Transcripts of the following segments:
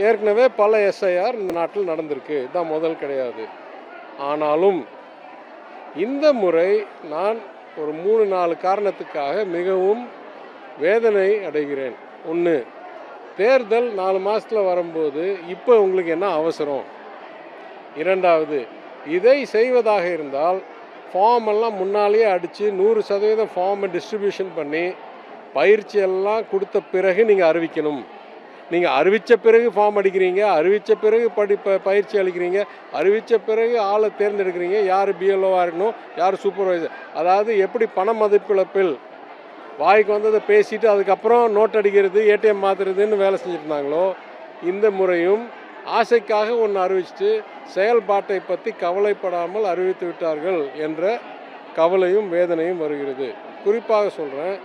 ஏற்கனவே பல எஸ்ஐஆர் இந்த நாட்டில் நடந்திருக்கு. இதுதான் முதல் கிடையாது. ஆனாலும் இந்த முறை நான் ஒரு 3-4 காரணத்துக்காக மிகவும் வேதனை அடைகிறேன். ஒன்று, தேர்தல் 4 மாதத்தில் வரும்போது இப்போ உங்களுக்கு என்ன அவசரம்? இரண்டாவது, இதை செய்வதாக இருந்தால் ஃபார்ம் எல்லாம் முன்னாலேயே அடித்து 100% ஃபார்மை டிஸ்ட்ரிபியூஷன் பண்ணி பயிற்சியெல்லாம் கொடுத்த பிறகு நீங்கள் அறிவிக்கணும். நீங்கள் அறிவித்த பிறகு ஃபார்ம் அடிக்கிறீங்க, அறிவித்த பிறகு பயிற்சி அளிக்கிறீங்க, அறிவித்த பிறகு ஆளை தேர்ந்தெடுக்கிறீங்க. யார் பிஎல்ஓவாக இருக்கணும், யார் சூப்பர்வைசர். அதாவது எப்படி பண மதிப்பிழப்பில் வாய்க்கு வந்ததை பேசிட்டு அதுக்கப்புறம் நோட் அடிக்கிறது, ஏடிஎம் மாற்றுறதுன்னு வேலை செஞ்சுட்டு இருந்தாங்களோ, இந்த முறையும் ஆசைக்காக ஒன்று அறிவிச்சுட்டு செயல்பாட்டை பற்றி கவலைப்படாமல் அறிவித்து விட்டார்கள் என்ற கவலையும் வேதனையும் வருகிறது. குறிப்பாக சொல்கிறேன்,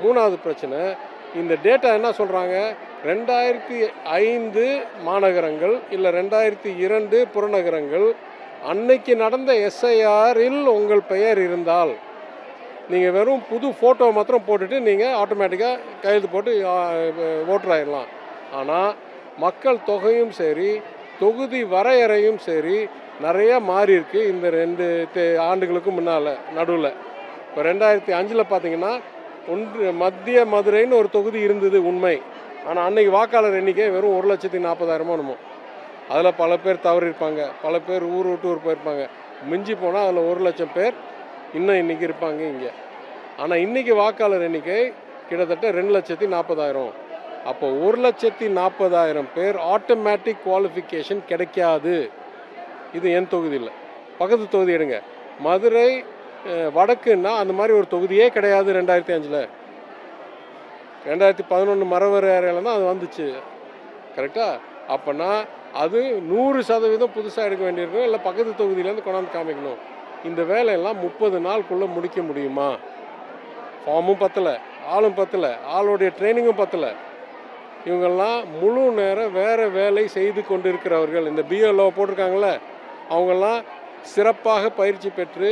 3வது பிரச்சனை, இந்த டேட்டா என்ன சொல்கிறாங்க, 2005 மாநகரங்கள் இல்லை 2002 புறநகரங்கள் அன்னைக்கு நடந்த எஸ்ஐஆரில் உங்கள் பெயர் இருந்தால் நீங்கள் வெறும் புது ஃபோட்டோ மாத்திரம் போட்டுட்டு நீங்கள் ஆட்டோமேட்டிக்காக கையெழுத்து போட்டு ஓட்டர் ஆயிடலாம். ஆனால் மக்கள் தொகையும் சரி, தொகுதி வரையறையும் சரி நிறையா மாறி இருக்கு இந்த 2 ஆண்டுகளுக்கு முன்னால் நடுவில். இப்போ 2005 பார்த்தீங்கன்னா மத்திய மதுரைன்னு ஒரு தொகுதி இருந்தது உண்மை. ஆனால் அன்னைக்கு வாக்காளர் எண்ணிக்கை வெறும் 1,40,000 என்னமோ. அதில் பல பேர் தவறியிருப்பாங்க, பல பேர் ஊர் விட்டு ஊர் போயிருப்பாங்க. மிஞ்சி போனால் அதில் 1,00,000 பேர் இன்னும் இன்றைக்கி இருப்பாங்க இங்கே. ஆனால் இன்றைக்கி வாக்காளர் எண்ணிக்கை கிட்டத்தட்ட 2,40,000. அப்போ 1,40,000 பேர் ஆட்டோமேட்டிக் குவாலிஃபிகேஷன் கிடைக்காது. இது என் தொகுதியில். பக்கத்து தொகுதி எடுங்க, மதுரை வடக்குன்னா அந்த மாதிரி ஒரு தொகுதியே கிடையாது. 2005 2011 மரவரையில் தான் அது வந்துச்சு. கரெக்டாக? அப்போனா அது 100% புதுசாக எடுக்க வேண்டியிருக்கும், இல்லை பக்கத்து தொகுதியிலேருந்து கொண்டாந்து காமிக்கணும். இந்த வேலையெல்லாம் 30 நாளுக்குள்ளே முடிக்க முடியுமா? ஃபார்மும் பத்தலை, ஆளும் பத்தலை, ஆளுடைய ட்ரைனிங்கும் பத்தலை. இவங்கெல்லாம் முழு நேரம் வேறு வேலை செய்து கொண்டிருக்கிறவர்கள். இந்த பிஎல்ஓ போட்டிருக்காங்களே, அவங்கெல்லாம் சிறப்பாக பயிற்சி பெற்று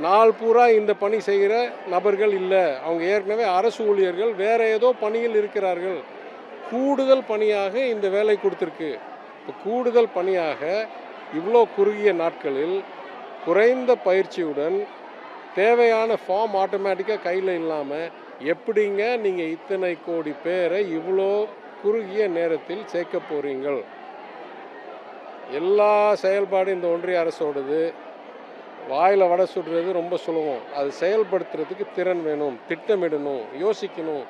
நாள் பூரா இந்த பணி செய்கிற நபர்கள் இல்லை. அவங்க ஏற்கனவே அரசு ஊழியர்கள், வேறு ஏதோ பணியில் இருக்கிறார்கள். கூடுதல் பணியாக இந்த வேலை கொடுத்துருக்கு. இப்போ கூடுதல் பணியாக இவ்வளோ குறுகிய நாட்களில் குறைந்த பயிற்சியுடன் தேவையான ஃபார்ம் ஆட்டோமேட்டிக்காக கையில் இல்லாமல் எப்படிங்க நீங்கள் இத்தனை கோடி பேரை இவ்வளோ குறுகிய நேரத்தில் சேர்க்க போகிறீங்கள்? எல்லா செயல்பாடும் இந்த ஒன்றிய அரசோடது. வாயில் வடை சுடுறது ரொம்ப சுலபம், அது செயல்படுத்துறதுக்கு திறன் வேணும், திட்டமிடணும், யோசிக்கணும்.